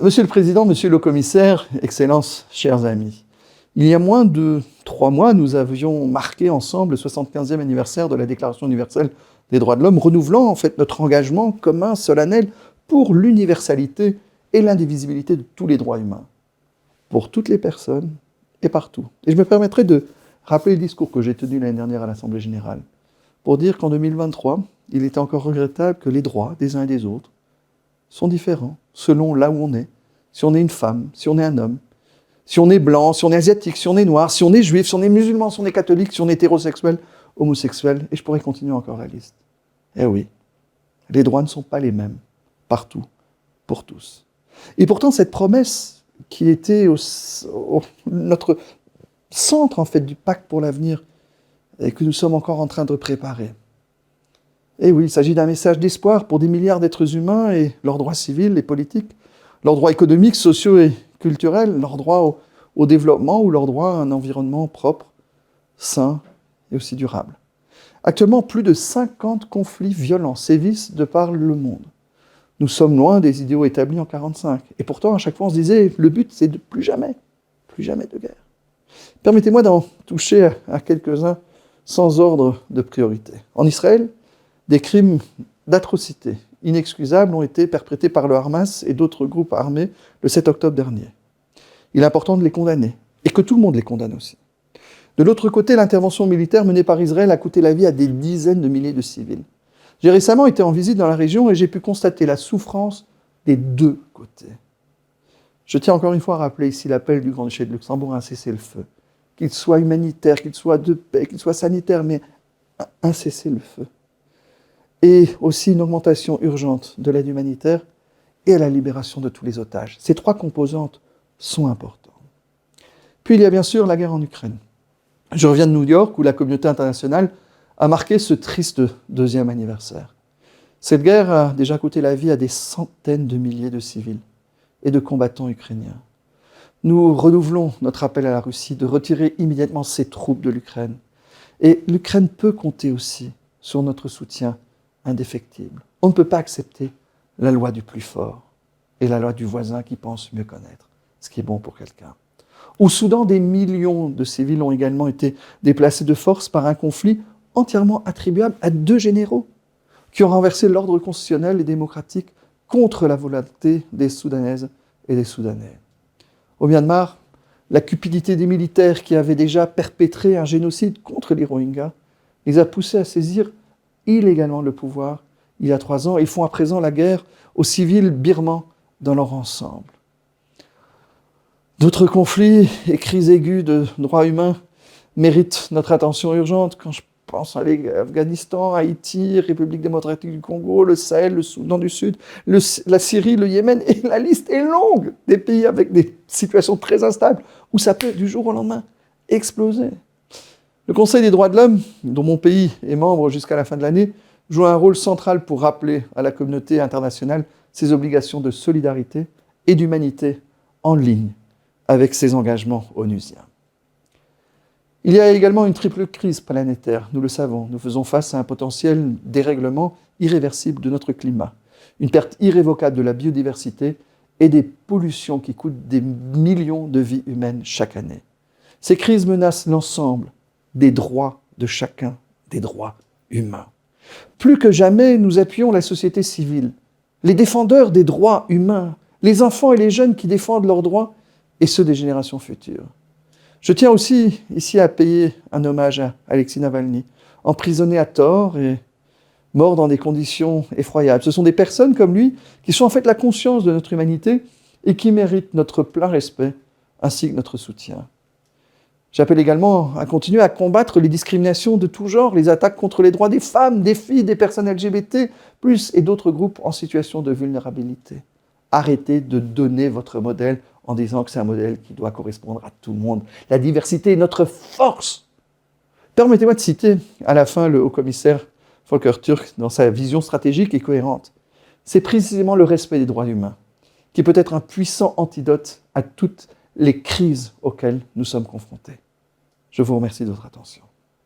Monsieur le Président, Monsieur le Commissaire, Excellences, chers amis, il y a moins de 3 mois, nous avions marqué ensemble le 75e anniversaire de la Déclaration universelle des droits de l'homme, renouvelant en fait notre engagement commun, solennel, pour l'universalité et l'indivisibilité de tous les droits humains, pour toutes les personnes et partout. Et je me permettrai de rappeler le discours que j'ai tenu l'année dernière à l'Assemblée générale, pour dire qu'en 2023, il était encore regrettable que les droits des uns et des autres sont différents selon là où on est. Si on est une femme, si on est un homme, si on est blanc, si on est asiatique, si on est noir, si on est juif, si on est musulman, si on est catholique, si on est hétérosexuel, homosexuel, et je pourrais continuer encore la liste. Eh oui, les droits ne sont pas les mêmes, partout, pour tous. Et pourtant, cette promesse qui était notre centre en fait du pacte pour l'avenir, et que nous sommes encore en train de préparer. Et oui, il s'agit d'un message d'espoir pour des milliards d'êtres humains et leurs droits civils et politiques, leurs droits économiques, sociaux et culturels, leurs droits au développement ou leurs droits à un environnement propre, sain et aussi durable. Actuellement, plus de 50 conflits violents sévissent de par le monde. Nous sommes loin des idéaux établis en 1945. Et pourtant, à chaque fois, on se disait, le but, c'est de plus jamais de guerre. Permettez-moi d'en toucher à quelques-uns sans ordre de priorité. En Israël, des crimes d'atrocité inexcusables ont été perpétrés par le Hamas et d'autres groupes armés le 7 octobre dernier. Il est important de les condamner, et que tout le monde les condamne aussi. De l'autre côté, l'intervention militaire menée par Israël a coûté la vie à des dizaines de milliers de civils. J'ai récemment été en visite dans la région et j'ai pu constater la souffrance des deux côtés. Je tiens encore une fois à rappeler ici l'appel du Grand-Duché de Luxembourg à un cessez-le-feu. Qu'il soit humanitaire, qu'il soit de paix, qu'il soit sanitaire, mais un cessez-le-feu. Et aussi une augmentation urgente de l'aide humanitaire et à la libération de tous les otages. Ces trois composantes sont importantes. Puis il y a bien sûr la guerre en Ukraine. Je reviens de New York où la communauté internationale a marqué ce triste 2e anniversaire. Cette guerre a déjà coûté la vie à des centaines de milliers de civils et de combattants ukrainiens. Nous renouvelons notre appel à la Russie de retirer immédiatement ses troupes de l'Ukraine. Et l'Ukraine peut compter aussi sur notre soutien indéfectible. On ne peut pas accepter la loi du plus fort et la loi du voisin qui pense mieux connaître ce qui est bon pour quelqu'un. Au Soudan, des millions de civils ont également été déplacés de force par un conflit entièrement attribuable à 2 généraux qui ont renversé l'ordre constitutionnel et démocratique contre la volonté des Soudanaises et des Soudanais. Au Myanmar, la cupidité des militaires qui avaient déjà perpétré un génocide contre les Rohingyas les a poussés à saisir illégalement le pouvoir il y a 3 ans et font à présent la guerre aux civils birmans dans leur ensemble. D'autres conflits et crises aiguës de droits humains méritent notre attention urgente. Quand je pense à l'Afghanistan, Haïti, République démocratique du Congo, le Sahel, le Soudan du Sud, la Syrie, le Yémen, et la liste est longue des pays avec des situations très instables où ça peut du jour au lendemain exploser. Le Conseil des droits de l'homme, dont mon pays est membre jusqu'à la fin de l'année, joue un rôle central pour rappeler à la communauté internationale ses obligations de solidarité et d'humanité en ligne avec ses engagements onusiens. Il y a également une triple crise planétaire, nous le savons. Nous faisons face à un potentiel dérèglement irréversible de notre climat, une perte irrévocable de la biodiversité et des pollutions qui coûtent des millions de vies humaines chaque année. Ces crises menacent l'ensemble des droits de chacun, des droits humains. Plus que jamais, nous appuyons la société civile, les défendeurs des droits humains, les enfants et les jeunes qui défendent leurs droits et ceux des générations futures. Je tiens aussi ici à payer un hommage à Alexis Navalny, emprisonné à tort et mort dans des conditions effroyables. Ce sont des personnes comme lui qui sont en fait la conscience de notre humanité et qui méritent notre plein respect ainsi que notre soutien. J'appelle également à continuer à combattre les discriminations de tout genre, les attaques contre les droits des femmes, des filles, des personnes LGBT+, et d'autres groupes en situation de vulnérabilité. Arrêtez de donner votre modèle en disant que c'est un modèle qui doit correspondre à tout le monde. La diversité est notre force. Permettez-moi de citer à la fin le haut-commissaire Volker Türk dans sa vision stratégique et cohérente. C'est précisément le respect des droits humains qui peut être un puissant antidote à toutes les crises auxquelles nous sommes confrontés. Je vous remercie de votre attention.